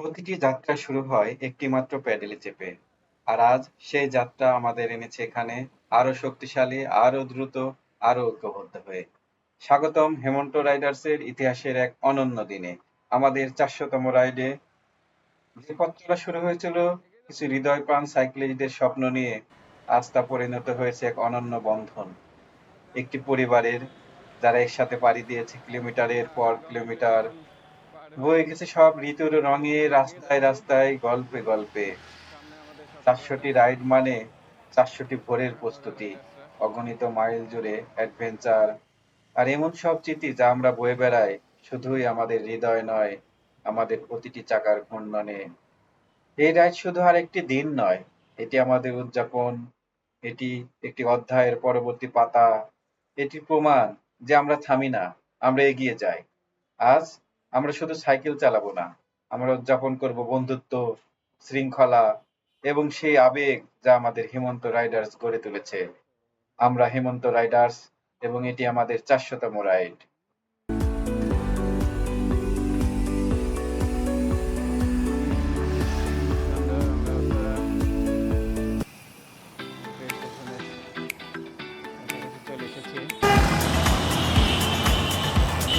প্রতিটি যাত্রা শুরু হয় একটিমাত্র প্যাডেলে চেপে। আর আজ সেই যাত্রা আমাদের এনেছে এখানে আরো শক্তিশালী, আরো দ্রুত, আরো ঐক্যবদ্ধ হয়ে। স্বাগতম হেমন্ত রাইডার্সের ইতিহাসের এক অনন্য দিনে। আমাদের 400তম রাইডে যে পথ চলা শুরু হয়েছিল কিছু হৃদয়প্রাণ সাইক্লিস্টদের স্বপ্ন নিয়ে, আজ তা পরিণত হয়েছে এক অনন্য বন্ধন। একটি পরিবারের যারা একসাথে পাড়ি দিয়েছে কিলোমিটারের পর কিলোমিটার, বয়ে গেছে সব ঋতুর রঙে, রাস্তায় রাস্তায়, গল্পে গল্পে। 400টি রাইড মানে 400টি ভোরের প্রস্তুতি, অগণিত মাইল জুড়ে অ্যাডভেঞ্চার, আর এমন সব স্মৃতি যা আমরা বয়ে বেড়াই শুধুই আমাদের হৃদয় নয়, আমাদের প্রতিটি চাকার ঘূর্ণনে। এই রাইড শুধু আর একটি দিন নয়, এটি আমাদের উদযাপন, এটি একটি অধ্যায়ের পরবর্তী পাতা, এটি প্রমাণ যে আমরা থামি না, আমরা এগিয়ে যাই। আজ আমরা শুধু সাইকেল চালাবো না, আমরা উদযাপন করব বন্ধুত্ব, শৃঙ্খলা এবং সেই আবেগ যা আমাদের হেমন্ত রাইডার্স গড়ে তুলেছে। আমরা হেমন্ত রাইডার্স এবং এটি আমাদের 400তম রাইড।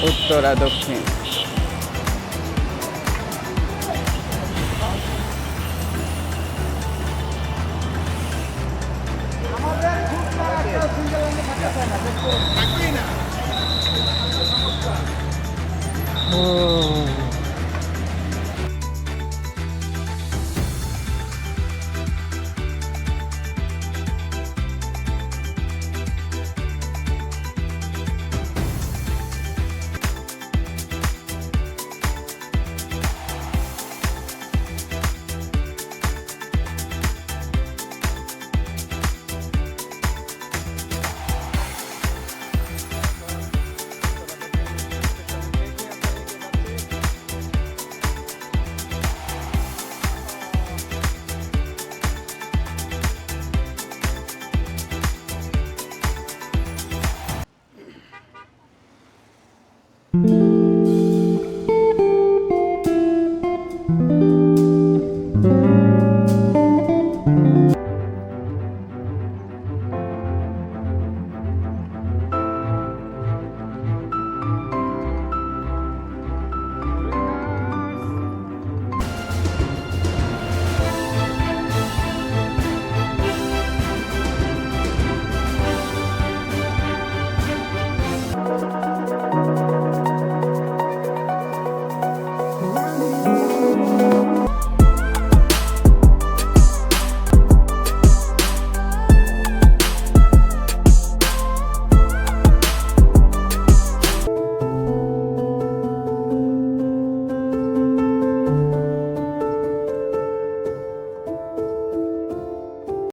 উত্তরা দক্ষিণ।